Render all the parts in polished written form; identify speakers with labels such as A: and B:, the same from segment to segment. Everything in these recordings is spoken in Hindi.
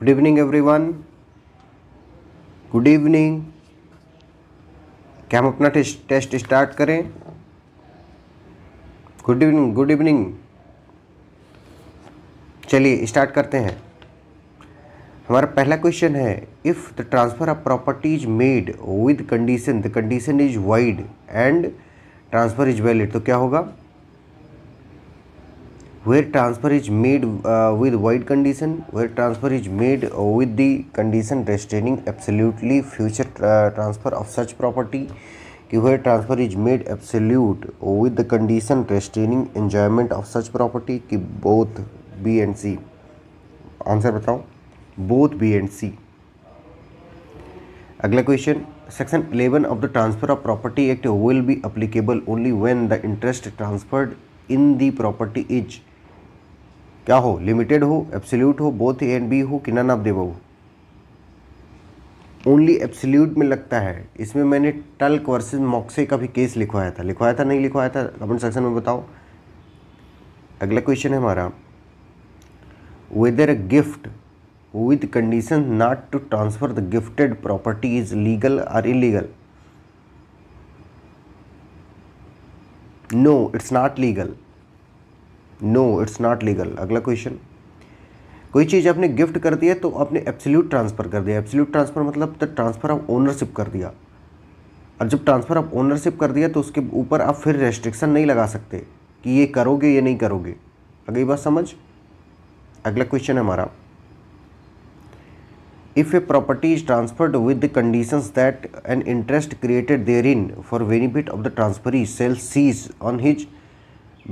A: Good evening everyone. Good evening. क्या हम अपना टेस्ट स्टार्ट करें? Good evening, good evening. चलिए स्टार्ट करते हैं। हमारा पहला क्वेश्चन है, if the transfer of property is made with condition, the condition is wide and transfer is valid, तो क्या होगा? Where transfer is made with void condition, where transfer is made with the condition restraining absolutely future transfer of such property, कि where transfer is made absolute with the condition restraining enjoyment of such property, कि both B and C। Answer बताओ, both B and C। अगला question, section 11 of the transfer of property act will be applicable only when the interest transferred in the property is, क्या हो? लिमिटेड हो, एब्सोल्यूट हो, बोथ ए एंड बी हो, कि नन ऑफ देव हो? ओनली एब्सोल्यूट में लगता है। इसमें मैंने टल्क वर्सेस मॉक्से का भी केस लिखवाया था, नहीं लिखवाया था? कमेंट सेक्शन में बताओ। अगला क्वेश्चन है हमारा, whether a gift with condition not to transfer the gifted property is legal और illegal? No, it's not legal. No, it's not legal. अगला क्वेश्चन, कोई चीज़ आपने गिफ्ट कर दिया तो आपने एब्सोल्यूट ट्रांसफ़र कर दिया। एब्सोल्यूट ट्रांसफ़र मतलब द ट्रांसफ़र ऑफ ओनरशिप कर दिया, और जब ट्रांसफ़र ऑफ ओनरशिप कर दिया तो उसके ऊपर आप फिर रेस्ट्रिक्शन नहीं लगा सकते कि ये करोगे या नहीं करोगे। अगली बात समझ। अगला क्वेश्चन है हमारा, if a property is transferred with the conditions that an interest created therein for benefit of the transferee shall cease on his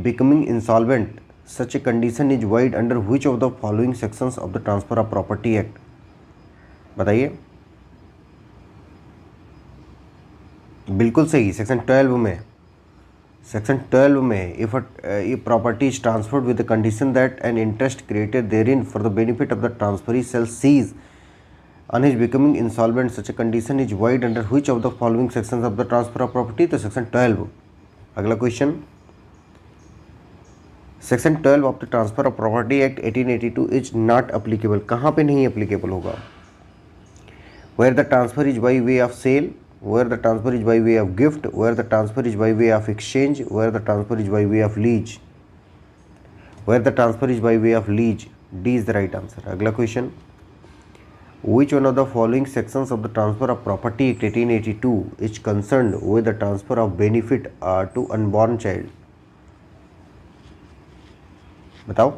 A: becoming insolvent, such a condition is void under which of the following sections of the Transfer of Property Act? बताइए। बिल्कुल सही, सेक्शन 12 में। सेक्शन 12 में, if a property is transferred with the condition that an interest created therein for the benefit of the transferee shall cease on his becoming insolvent, such a condition is void under which of the following sections of the Transfer of Property? तो सेक्शन 12। अगला question, section 12 of the transfer of property act 1882 is not applicable. कहाँ पे नहीं अप्लीकेबल होगा? Where the transfer is by way of sale, where the transfer is by way of gift, where the transfer is by way of exchange, where the transfer is by way of lease, where the transfer is by way of lease. D is the right answer. अगला question, which one of the following sections of the transfer of property act 1882 is concerned with the transfer of benefit to unborn child? बताओ।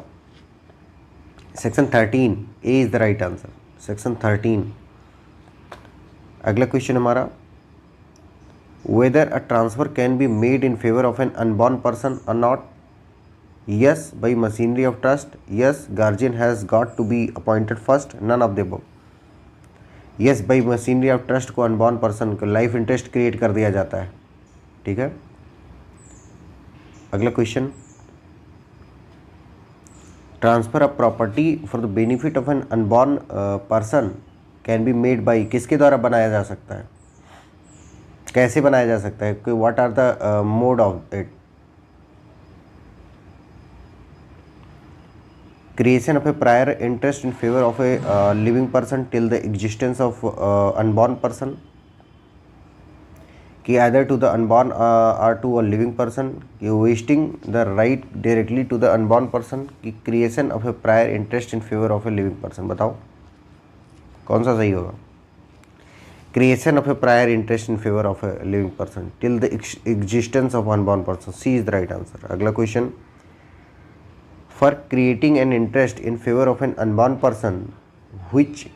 A: Section 13, A is the right answer. Section 13। अगला क्वेश्चन हमारा, whether a transfer can be made in favour of an unborn person और not? Yes by machinery of trust, yes guardian has got to be appointed first, none of the above. Yes by machinery of trust को अनबॉर्न पर्सन को लाइफ इंटरेस्ट क्रिएट कर दिया जाता है। ठीक है। अगला question, transfer of property for the benefit of an unborn person can be made by, किसके द्वारा बनाया जा सकता है? कैसे बनाया जा सकता है? What are the mode of it? Creation of a prior interest in favour of a living person till the existence of unborn person, कि either to the unborn or to a living person, कि wasting the right directly to the unborn person, कि creation of a prior interest in favor of a living person। बताओ कौन सा सही होगा? creation of a prior interest in favor of a living person till the existence of unborn person, C is the right answer। अगला question, for creating an interest in favor of an unborn person which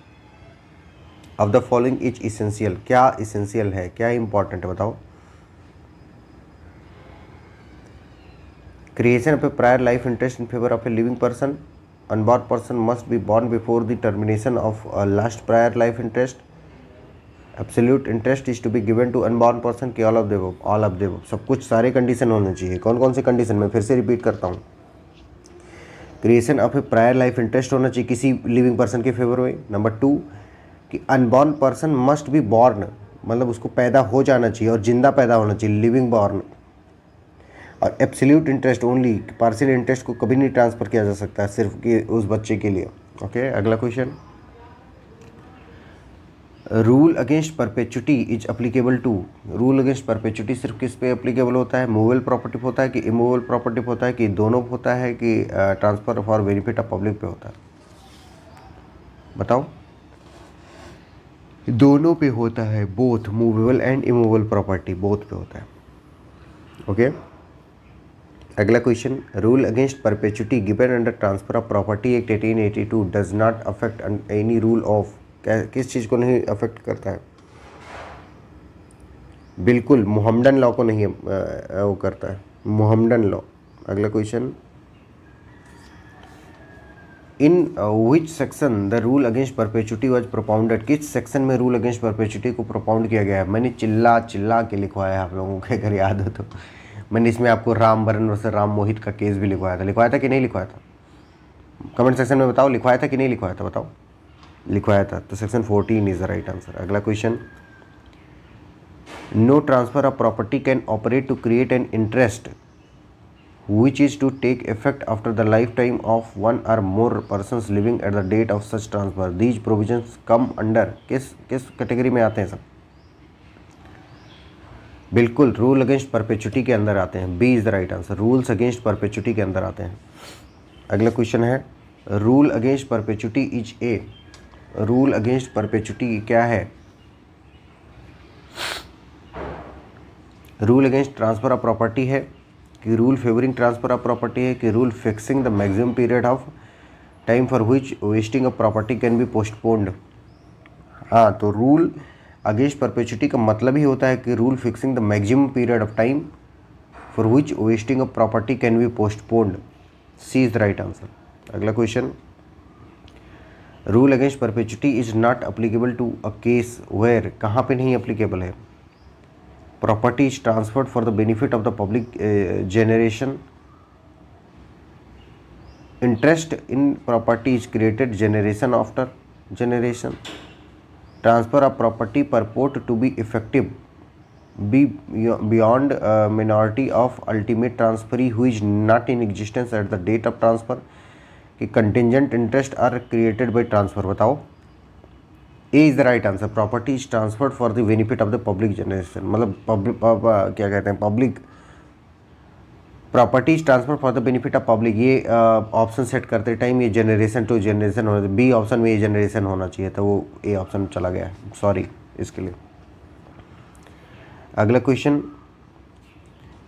A: of the following is essential, क्या इसेंशियल है, क्या इंपॉर्टेंट है? बताओ। Creation of a prior life interest in favour of a living person, unborn person must be born before the termination of last prior life interest, absolute interest is to be given to unborn person, की all of the above? All of the above. सब कुछ, सारे कंडीशन होने चाहिए। कौन कौन से कंडीशन? मैं फिर से रिपीट करता हूँ। Creation of a prior life interest होना चाहिए किसी लिविंग पर्सन के फेवर में। नंबर 2, कि unborn person must be born, मतलब उसको पैदा हो जाना चाहिए और जिंदा पैदा होना चाहिए, लिविंग बॉर्न। और absolute interest only, partial interest को कभी नहीं ट्रांसफ़र किया जा सकता है सिर्फ कि उस बच्चे के लिए। ओके। अगला question, rule against perpetuity is applicable to, rule against perpetuity सिर्फ किस पे अप्लीकेबल होता है? मूवेबल प्रॉपर्टी पे होता है कि इमूवेबल प्रॉपर्टी पे होता है कि दोनों पे होता है कि transfer for benefit of public पे होता है? बताओ। दोनों पे होता है, both movable and immovable property both पे होता है। ओके अगला question, rule against perpetuity given under transfer of property act 1882 does not affect any rule of, किस चीज़ को नहीं अफेक्ट करता है? बिल्कुल मोहम्मडन लॉ को नहीं वो करता है, मोहम्मडन लॉ। अगला question, in which section the rule against perpetuity was propounded, किस सेक्शन में रूल अगेंस्ट परपेचुटी को प्रोपाउंड किया गया है? मैंने चिल्ला चिल्ला के लिखवाया है, आप लोगों को अगर याद हो तो। मैंने इसमें आपको राम बरन वर्सेस राम मोहित का केस भी लिखवाया था कि नहीं लिखवाया था? कमेंट सेक्शन में बताओ, लिखवाया था कि नहीं लिखवाया था? बताओ। लिखवाया था, तो section 14 is the right answer. अगला question, no transfer of property can operate to create an interest which is to take effect after the lifetime of one or more persons living at the date of such transfer. These provisions come under किस कैटेगरी में आते हैं सब? बिल्कुल रूल अगेंस्ट परपेचुटी के अंदर आते हैं। B is the right answer, rules against perpetuity के अंदर आते हैं। अगला क्वेश्चन है, rule against perpetuity is a, rule against perpetuity क्या है? Rule against transfer of property है कि rule favouring transfer of property है कि rule fixing the maximum period of time for which vesting of property can be postponed? हाँ, तो रूल अगेंस्ट परपेचुटी का मतलब ही होता है कि rule fixing the maximum period of time for which vesting of property can be postponed. C is the right answer. अगला question, rule against perpetuity is not applicable to a case where, कहाँ पे नहीं अप्लीकेबल है? Property is transferred for the benefit of the public generation, interest in property is created generation after generation, transfer of property purport to be effective be beyond minority of ultimate transferee who is not in existence at the date of transfer, कि contingent interest are created by transfer. बताओ। A is the right answer, property is transferred for the benefit of the public generation, मतलब क्या कहते हैं, public property is transfer for the benefit of public. ये ऑप्शन सेट करते टाइम ये जनरेशन टू जनरेशन होना, बी ऑप्शन में ये जनरेशन होना चाहिए था, वो ए ऑप्शन चला गया, सॉरी इसके लिए। अगला question,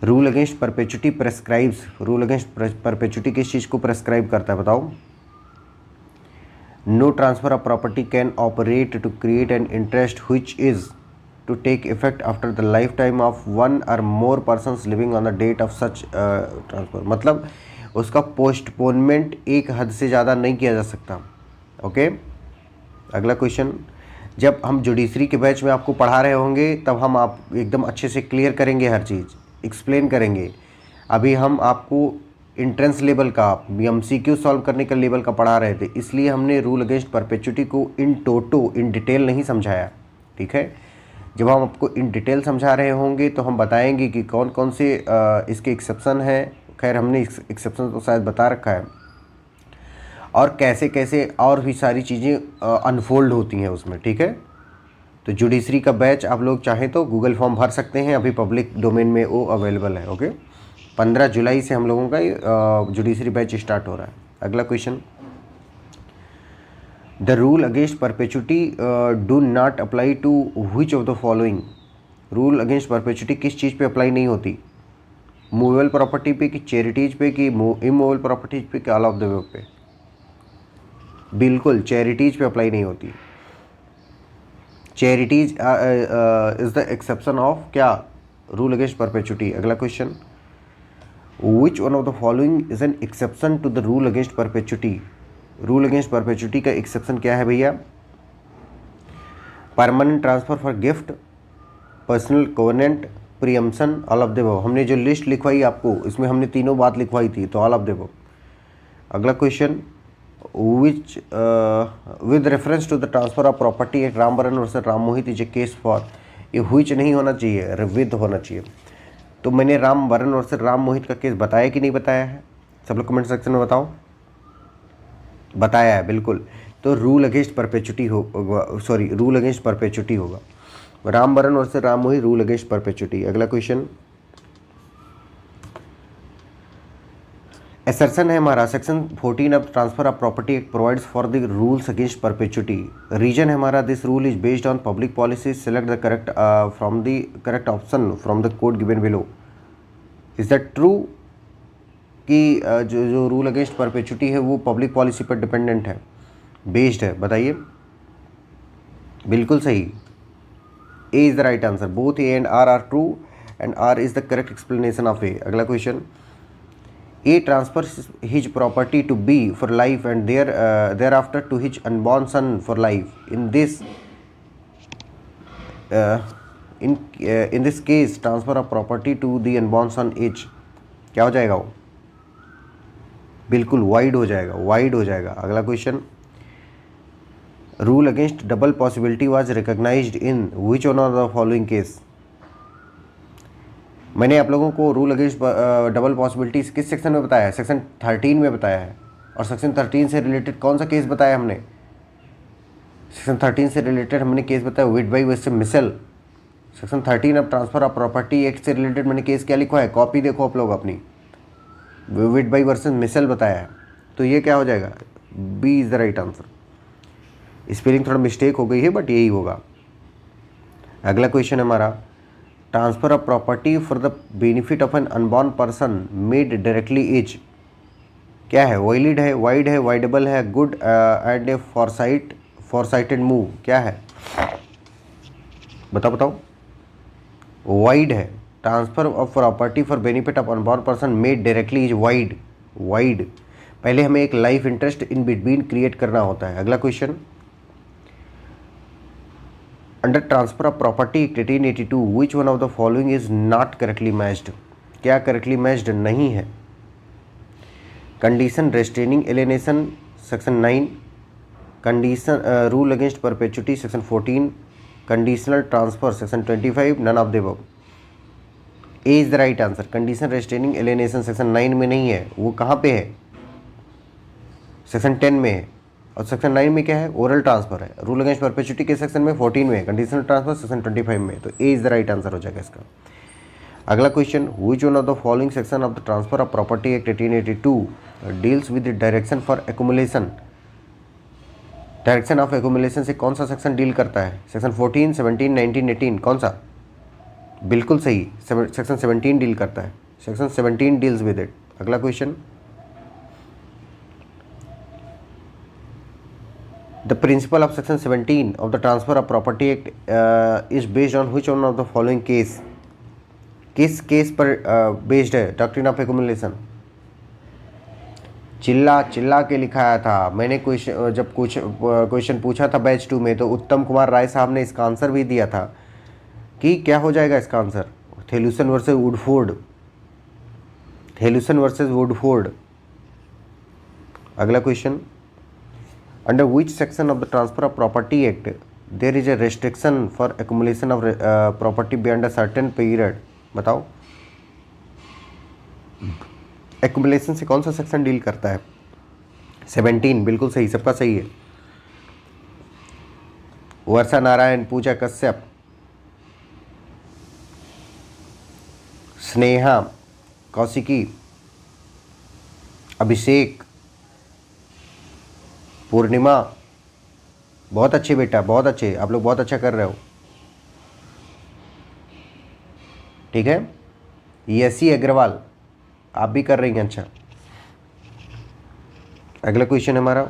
A: rule against perpetuity prescribes, rule against perpetuity किस चीज़ को प्रेस्क्राइब करता है? बताओ। No transfer of property can operate to create an interest which is to take effect after the lifetime of one or more persons living on the date of such transfer। मतलब उसका पोस्टपोनमेंट एक हद से ज़्यादा नहीं किया जा सकता। ओके अगला क्वेश्चन, जब हम जुडिशरी के बैच में आपको पढ़ा रहे होंगे तब हम आप एकदम अच्छे से क्लियर करेंगे, हर चीज़ एक्सप्लेन करेंगे। अभी हम आपको इंट्रेंस लेवल का, MCQ सॉल्व करने का लेवल का पढ़ा रहे थे, इसलिए हमने रूल अगेंस्ट परपेचुटी को इन डिटेल नहीं समझाया। ठीक है, जब हम आपको इन डिटेल समझा रहे होंगे तो हम बताएंगे कि कौन कौन से इसके एक्सेप्शन हैं। खैर हमने एक्सेप्शन तो शायद बता रखा है, और कैसे कैसे और भी सारी चीज़ें अनफोल्ड होती हैं उसमें। ठीक है, तो जुडिशरी का बैच आप लोग चाहें तो गूगल फॉर्म भर सकते हैं, अभी पब्लिक डोमेन में वो अवेलेबल है। ओके 15 जुलाई से हम लोगों का जुडिशरी बैच स्टार्ट हो रहा है। अगला question, the rule against perpetuity do not apply to which of the following, rule against perpetuity किस चीज़ पे अप्लाई नहीं होती? मूवेबल प्रॉपर्टी पे कि चैरिटीज़ पे कि इमूवेबल प्रॉपर्टीज पे कि ऑल ऑफ द अबव पे? बिल्कुल चैरिटीज़ पे अप्लाई नहीं होती। Charities is the exception of क्या? Rule against perpetuity. अगला question, Which one of the following is an exception to the rule against perpetuity? Rule against perpetuity का एक्सेप्शन क्या है भैया? Permanent transfer for gift, personal covenant, preemption, all of the above. हमने जो लिस्ट लिखवाई आपको इसमें हमने तीनों बात लिखवाई थी, तो ऑल ऑफ द अबव। अगला question, which with reference to the transfer of property at Ram Baran versus Ram Mohit is a case for, ये व्हिच नहीं होना चाहिए, विद होना चाहिए। तो मैंने राम बरन वर्सेस राम मोहित का केस बताया कि नहीं बताया है? सब लोग कमेंट सेक्शन में बताओ। बताया है बिल्कुल। तो रूल अगेंस्ट परपेचुटी होगा, सॉरी रूल अगेंस्ट परपेचुटी होगा। Rambaran versus Rammohi, rule against perpetuity. अगला क्वेश्चन एसर्शन है हमारा section 14 of transfer of property act provides for the rules against perpetuity. Reason है हमारा this rule is based on public policy, select the correct from the correct option from the code given below. Is that true कि जो रूल अगेंस्ट परपेचुटी है वो पब्लिक पॉलिसी पर डिपेंडेंट है, बेस्ड है? बताइए। बिल्कुल सही, A is the right answer. Both A and R true and R is the correct explanation of A. अगला question A transfers his property to B for life and thereafter to his unborn son for life. In this case, transfer of property to the unborn son is क्या हो जाएगा वो? बिल्कुल वाइड हो जाएगा, वाइड हो जाएगा। अगला question rule against double possibility was recognised in which one of the following case. मैंने आप लोगों को रूल अगेंस्ट डबल पॉसिबिलिटीज किस सेक्शन में बताया है? सेक्शन 13 में बताया है। और सेक्शन 13 से रिलेटेड कौन सा केस बताया हमने? सेक्शन 13 से रिलेटेड हमने केस बताया Whitby versus Mitchell. Section 13 of transfer of property act से रिलेटेड मैंने केस क्या लिखा है? कॉपी देखो आप लोग अपनी, विडबाई वर्सेस मिशेल बताया है। तो ये क्या हो जाएगा? B is the right answer. Spelling थोड़ा मिस्टेक हो गई है बट यही होगा। अगला क्वेश्चन है हमारा transfer of property for the benefit of an unborn person made directly is क्या है? वैलिड है, वाइड है, वाइडेबल है, good and a foresighted move. क्या है? बताओ बताओ। वाइड है। Transfer of property for benefit of unborn person made directly is void. Void पहले हमें एक life interest in between create करना होता है। अगला question under transfer of property 1882 which one of the following is not correctly matched. क्या करेक्टली मैच्ड नहीं है? Condition restraining alienation section 9, condition rule against perpetuity section 14, conditional transfer section 25, none of the above. A is the right answer. Condition restraining alienation section 9 में नहीं है, वो कहाँ पे है? सेक्शन 10 में है। और सेक्शन 9 में क्या है? ओरल ट्रांसफर है। रूल अगेंस्ट परपेचुटी के सेक्शन में 14 में है, कंडीशनल ट्रांसफर सेक्शन 25 में। तो ए इज द राइट आंसर हो जाएगा इसका। अगला question which one of the following section of the transfer of property act 1882 deals with direction for accumulation. Direction of accumulation से कौन सा सेक्शन डील करता है? सेक्शन 14, 17, 19, 18 कौन सा? बिल्कुल सही, सेक्शन 17 डील करता है। Section 17 deals with it. अगला question The principle of section 17 of the Transfer of Property Act is based on which one of the following case? किस केस पर बेस्ड है डॉक्ट्रिन ऑफ एक्युमुलेशन? चिल्ला के लिखाया था मैंने। जब क्वेश्चन पूछा था बैच 2 में तो उत्तम कुमार राय साहब ने इसका आंसर भी दिया था कि क्या हो जाएगा इसका answer? Thellusson versus Woodford. Thellusson versus Woodford. अगला question Under which section of the Transfer of Property Act there is a restriction for accumulation of property beyond a certain period? बताओ। Accumulation से कौन सा सेक्शन डील करता है? 17 बिल्कुल सही, सबका सही है। वर्षा नारायण, पूजा कश्यप, स्नेहा, कौशिकी, अभिषेक, पूर्णिमा, बहुत अच्छे बेटा, बहुत अच्छे, आप लोग बहुत अच्छा कर रहे हो। ठीक है। यसी अग्रवाल, आप भी कर रही हैं अच्छा। अगला क्वेश्चन है हमारा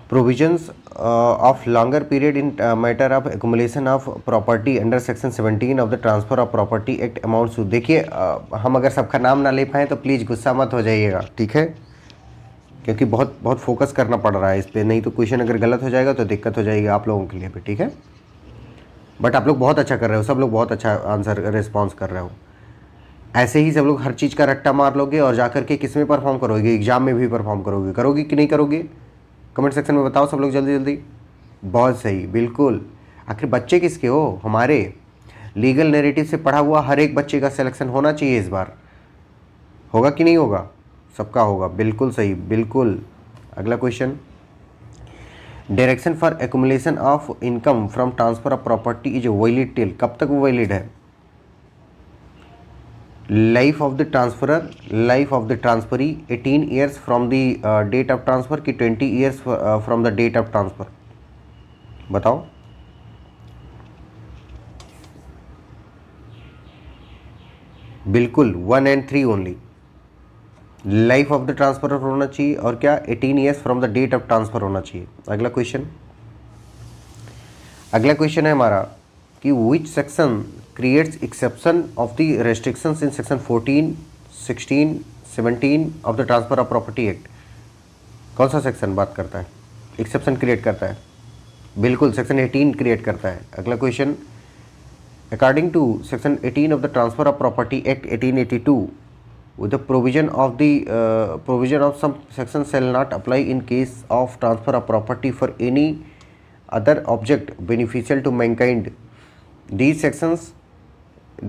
A: provisions of longer period in matter of accumulation of property under section 17 of the transfer of property act amounts to. देखिए हम अगर सबका नाम ना ले पाएँ तो प्लीज़ गुस्सा मत हो जाइएगा, ठीक है, क्योंकि बहुत फोकस करना पड़ रहा है इस पर, नहीं तो क्वेश्चन अगर गलत हो जाएगा तो दिक्कत हो जाएगी आप लोगों के लिए भी, ठीक है। बट आप लोग बहुत अच्छा कर रहे हो, सब लोग बहुत अच्छा आंसर रिस्पॉन्स कर रहे हो। ऐसे ही सब लोग हर चीज़ का रट्टा मार लोगे और जाकर के किस में परफॉर्म करोगे? एग्जाम में भी परफॉर्म करोगे। करोगे कि नहीं करोगे? कमेंट सेक्शन में बताओ सब लोग जल्दी जल्दी। बहुत सही, बिल्कुल। आखिर बच्चे किसके हो? हमारे। लीगल नैरेटिव से पढ़ा हुआ हर एक बच्चे का सिलेक्शन होना चाहिए इस बार। होगा कि नहीं होगा? सबका होगा, बिल्कुल सही, बिल्कुल। अगला question, direction for accumulation of income from transfer of property is valid till, कब तक वो वैलिड है? Life of the transferor, life of the transferee 18 years from the date of transfer की 20 years from the date of transfer, बताओ। बिल्कुल 1 and 3 only. Life of the transfer होना चाहिए और क्या 18 years from the date of transfer होना चाहिए। अगला क्वेश्चन, अगला क्वेश्चन है हमारा कि which section creates exception of the restrictions in section 14, 16, 17 of the transfer of property act. कौन सा सेक्शन बात करता है, एक्सेप्शन क्रिएट करता है? बिल्कुल सेक्शन 18 क्रिएट करता है। अगला question, according to section 18 of the transfer of property act 1882 with the provision of some sections shall not apply in case of transfer of property for any other object beneficial to mankind. These sections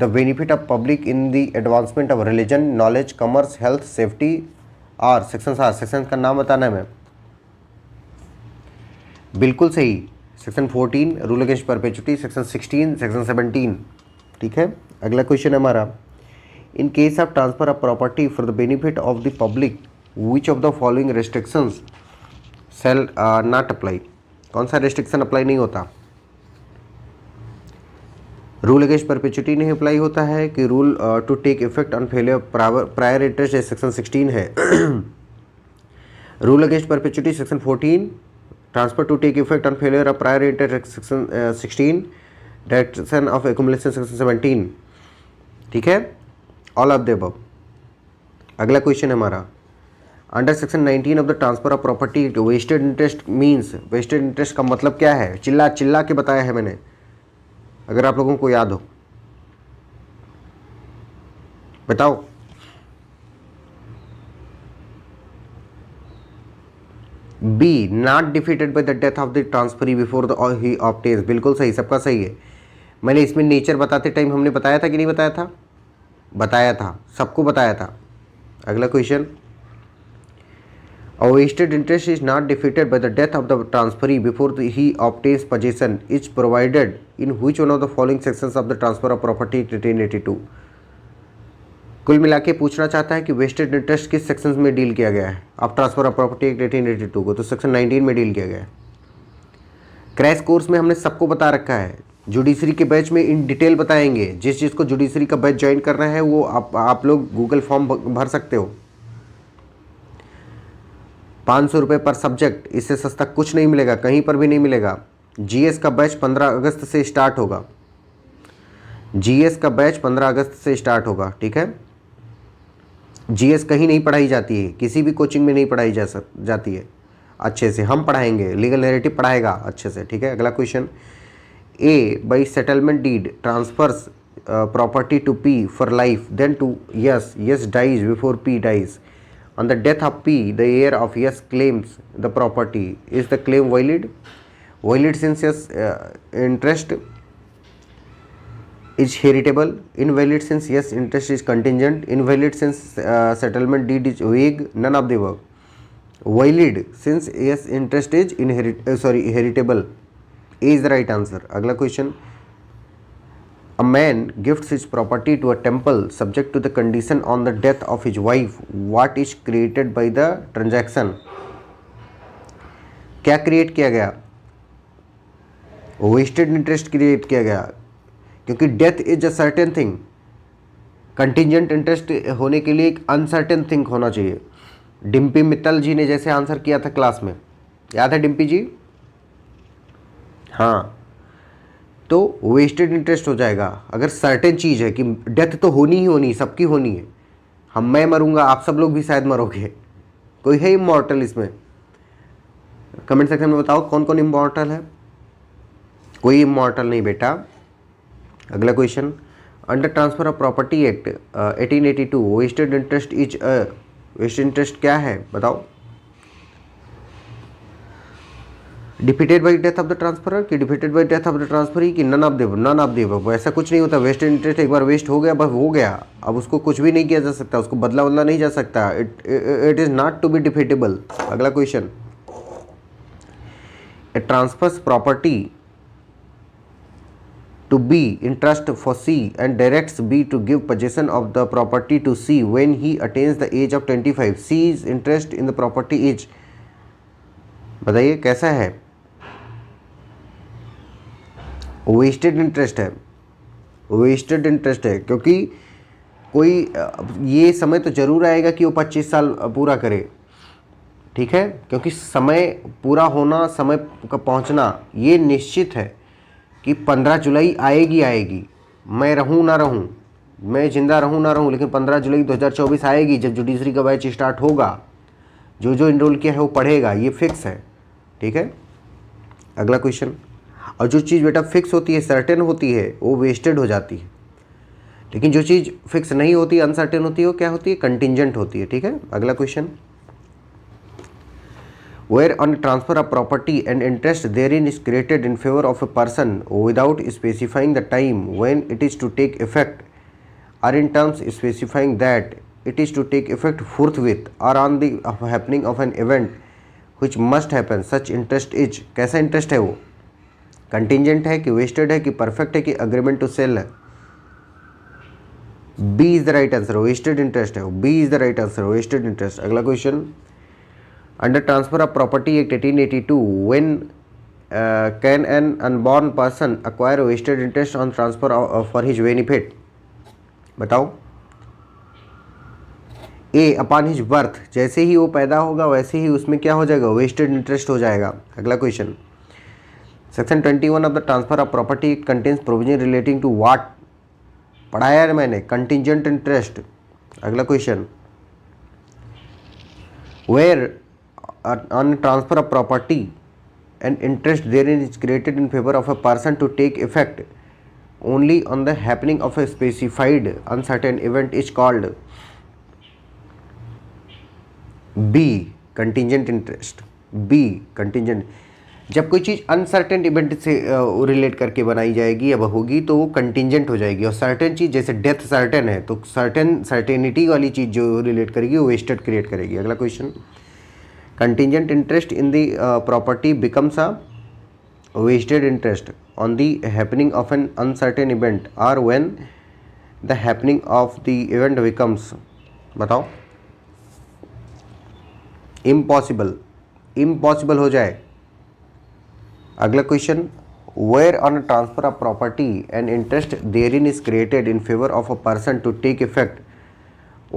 A: the benefit of public in the advancement of religion, knowledge, commerce, health, safety और sections का नाम बताना है मैं। बिल्कुल सही, section 14 rule against perpetuity, section 16, section 17, ठीक है। अगला क्वेश्चन है हमारा, in case of transfer of property for the benefit of the public which of the following restrictions shall not apply? कौन सा restriction अप्लाई नहीं होता? रूल अगेंस्ट परपेचुटी नहीं अप्लाई होता है कि rule to take effect on failure prior interest section 16 है। Rule against perpetuity section 14, transfer to take effect on failure of prior interest section 16, direction of accumulation section 17, ठीक है, ऑल ऑफ द अबव। अगला क्वेश्चन है हमारा, under section 19 of the transfer of property vested interest means, vested interest का मतलब क्या है? चिल्ला चिल्ला के बताया है मैंने, अगर आप लोगों को याद हो बताओ। B, not defeated by the death of the transferee before the he obtains, बिल्कुल सही, सबका सही है। मैंने इसमें नेचर बताते टाइम हमने बताया था कि नहीं बताया था? बताया था, सबको बताया था। अगला question, a wasted interest is not defeated by the death of the transferee before he obtains possession is provided in which one of the following sections of the transfer of property 1882। कुल मिला के पूछना चाहता है कि वेस्टेड इंटरेस्ट किस सेक्शंस में डील किया गया है of transfer of property act 1882 को, तो सेक्शन 19 में डील किया गया है। क्रैश कोर्स में हमने सबको बता रखा है, जुडिशरी के बैच में इन डिटेल बताएंगे। जिस चीज़ को जुडिशरी का बैच ज्वाइन करना है वो आप लोग गूगल फॉर्म भर सकते हो। 500 रुपये पर सब्जेक्ट, इससे सस्ता कुछ नहीं मिलेगा, कहीं पर भी नहीं मिलेगा। जीएस का बैच 15 अगस्त से स्टार्ट होगा, जीएस का बैच 15 अगस्त से स्टार्ट होगा, ठीक है। जीएस कहीं नहीं पढ़ाई जाती है, किसी भी कोचिंग में नहीं पढ़ाई जाती है अच्छे से, हम पढ़ाएंगे, लीगल नैरेटिव पढ़ाएगा अच्छे से, ठीक है। अगला question, A by settlement deed transfers property to P for life, then to S. S dies before P dies. On the death of P, the heir of S claims the property. Is the claim valid? Valid since S interest is heritable. Invalid since S interest is contingent. Invalid since settlement deed is vague. None of the above. Valid since S interest is heritable. A is the right answer. अगला question, a man gifts his property to a temple subject to the condition on the death of his wife. What is created by the transaction? क्या क्रिएट किया गया? वेस्टेड इंटरेस्ट क्रिएट किया गया, क्योंकि death is a certain thing. Contingent interest होने के लिए एक अनसर्टेन थिंग होना चाहिए। डिम्पी मित्तल जी ने जैसे आंसर किया था क्लास में, याद है डिम्पी जी? हाँ, तो वेस्टेड इंटरेस्ट हो जाएगा अगर सर्टेन चीज़ है कि डेथ तो होनी ही होनी, सबकी होनी है। मैं मरूंगा, आप सब लोग भी शायद मरोगे। कोई है इमॉर्टल इसमें? कमेंट सेक्शन में बताओ कौन कौन इमॉर्टल है। कोई इमॉर्टल नहीं बेटा। अगला question, under transfer of property act 1882 vested interest is vested interest क्या है बताओ। Defeated by death of the transferor कि defeated by death of the transferee कि नन ऑफ द ऐसा कुछ नहीं होता। वेस्टेड इंटरेस्ट एक बार वेस्ट हो गया बस हो गया, अब उसको कुछ भी नहीं किया जा सकता, उसको बदला नहीं जा सकता। It is not to be defeatable. अगला question, A transfers property to B in trust for C and directs B to give possession of the property to C when he attains the age of 25. C's interest in the property is, बताइए कैसा है? वेस्टेड इंटरेस्ट है, वेस्टेड इंटरेस्ट है, क्योंकि कोई ये समय तो जरूर आएगा कि वो 25 साल पूरा करे, ठीक है, क्योंकि समय पूरा होना, समय का पहुंचना ये निश्चित है कि 15 जुलाई आएगी, मैं रहूं ना रहूं, मैं जिंदा रहूं ना रहूं, लेकिन 15 जुलाई 2024 आएगी जब जुडिशरी का बैच स्टार्ट होगा। जो इनरोल किया है वो पढ़ेगा, ये फिक्स है, ठीक है। अगला क्वेश्चन, और जो चीज़ बेटा फिक्स होती है, सर्टेन होती है, वो वेस्टेड हो जाती है, लेकिन जो चीज़ फिक्स नहीं होती, अनसर्टेन होती है, वो क्या होती है? कंटिंजेंट होती है, ठीक है। अगला question, where on transfer of property and interest therein is created in favor of a person without specifying the time when it is to take effect, or in terms specifying that it is to take effect forthwith or on the happening of an event which must happen, such interest is, कैसा इंटरेस्ट है वो? कंटिंजेंट है कि वेस्टेड है कि परफेक्ट है कि अग्रीमेंट टू सेल है? B is the right answer, vested interest है, B is the right answer, vested interest. अगला question, Under Transfer of Property Act 1882, when can an unborn person acquire vested interest on transfer for his benefit? बताओ। A upon his birth, जैसे ही वो पैदा होगा वैसे ही उसमें क्या हो जाएगा? वेस्टेड इंटरेस्ट हो जाएगा। अगला question, section 21 of the transfer of property contains provision relating to what? पढ़ाया है मैंने, कंटिंजेंट इंटरेस्ट। अगला question, where on transfer of property and interest therein is created in favor of a person to take effect only on the happening of a specified uncertain event is called B contingent interest। B contingent, जब कोई चीज़ अनसर्टेन इवेंट से रिलेट करके बनाई जाएगी या होगी तो वो कंटिंजेंट हो जाएगी, और सर्टेन चीज़ जैसे डेथ सर्टेन है तो सर्टेनिटी वाली चीज़ जो रिलेट करेगी वो वेस्टेड क्रिएट करेगी। अगला question, contingent interest in the property becomes a vested interest on the happening of an uncertain event or when the happening of the event becomes, बताओ, impossible हो जाए। अगला question, where on a transfer of property and interest therein is created in favor of a person to take effect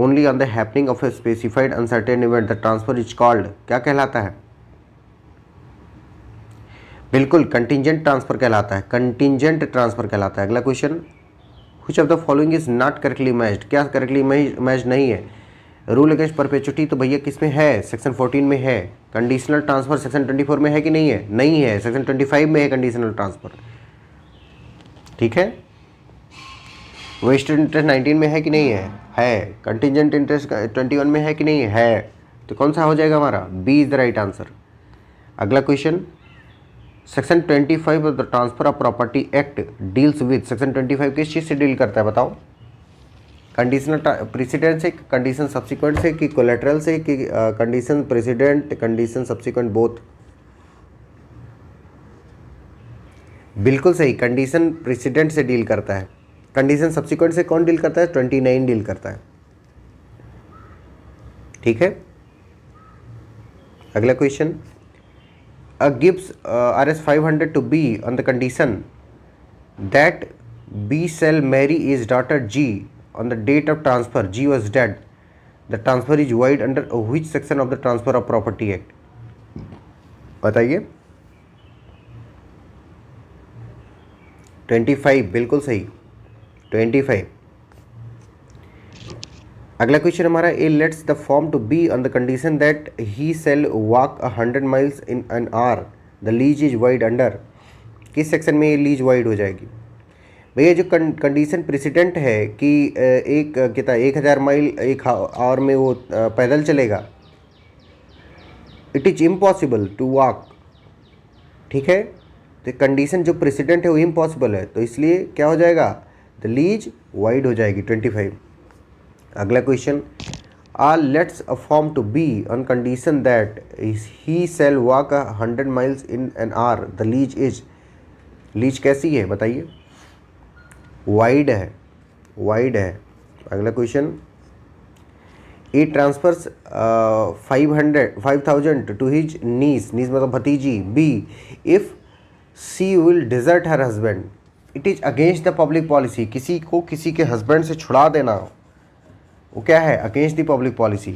A: only on the happening of a specified uncertain event, the transfer is called, क्या कहलाता है? बिल्कुल कंटिंजेंट ट्रांसफर कहलाता है, कंटिंजेंट ट्रांसफर कहलाता है। अगला question, which of the following is not correctly matched? क्या करेक्टली मैच नहीं है? रूल अगेंस्ट परपेचुटी तो भैया किस में है? सेक्शन 14 में है। कंडीशनल ट्रांसफर सेक्शन 24 में है कि नहीं है? नहीं है, सेक्शन 25 में है कंडीशनल ट्रांसफर, ठीक है। वेस्टेड इंटरेस्ट 19 में है कि नहीं है? है। कंटिंजेंट इंटरेस्ट 21 में है कि नहीं है? तो कौन सा हो जाएगा हमारा? B is the right answer. अगला question, section 25 of the transfer of property act deals with, section 25 किस चीज़ से डील करता है बताओ? कंडीशनल प्रेसिडेंट से, कंडीशन सब्सिक्वेंट से, कि कोलेटरल से, कि condition precedent condition subsequent both? बिल्कुल सही, कंडीशन प्रेसिडेंट से डील करता है। कंडीशन सब्सिक्वेंट से कौन डील करता है? 29 डील करता है, ठीक है। अगला question, A gives RS 500 to B on the condition that B shall marry his daughter G on the date of transfer, G was dead, the transfer is void under which section of the transfer of property act? बताइए। 25, बिल्कुल सही, 25। अगला क्वेश्चन हमारा, A lets the farm to B on the condition that he shall walk 100 miles in an hour, the lease is void under, किस सेक्शन में ये लीज वाइड हो जाएगी? भैया जो कंडीशन प्रेसिडेंट है कि एक कितना 1000 माइल एक आवर में वो पैदल चलेगा, it is impossible to walk ठीक है, तो कंडीशन जो प्रेसिडेंट है वो इम्पॉसिबल है, तो इसलिए क्या हो जाएगा, द लीज वाइड हो जाएगी 25। अगला question, lets a farm to B on condition that he shall walk 100 miles in an hour, the lease is, lease कैसी है बताइए, वाइड है, वाइड है। अगला question, A transfers 5,000 to his niece, niece मतलब भतीजी, B if she will desert her husband, it is against the public policy, किसी को किसी के हस्बैंड से छुड़ा देना वो क्या है, अगेंस्ट द पब्लिक पॉलिसी,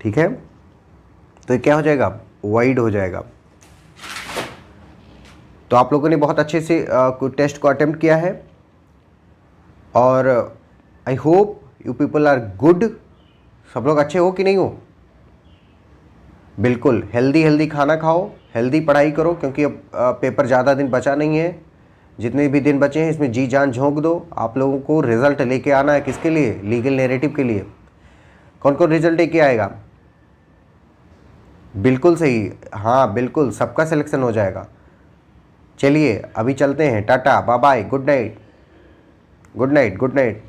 A: ठीक है, तो ये क्या हो जाएगा, वाइड हो जाएगा। तो आप लोगों ने बहुत अच्छे से टेस्ट को अटेम्प्ट किया है और I hope you people are good. सब लोग अच्छे हो कि नहीं हो, बिल्कुल हेल्दी खाना खाओ, हेल्दी पढ़ाई करो, क्योंकि अब पेपर ज़्यादा दिन बचा नहीं है, जितने भी दिन बचे हैं इसमें जी जान झोंक दो। आप लोगों को रिजल्ट लेके आना है, किसके लिए, लीगल नैरेटिव के लिए। कौन कौन रिजल्ट लेके आएगा, बिल्कुल सही, हाँ बिल्कुल सबका सिलेक्शन हो जाएगा। चलिए अभी चलते हैं, tata bye bye, good night, good night, good night.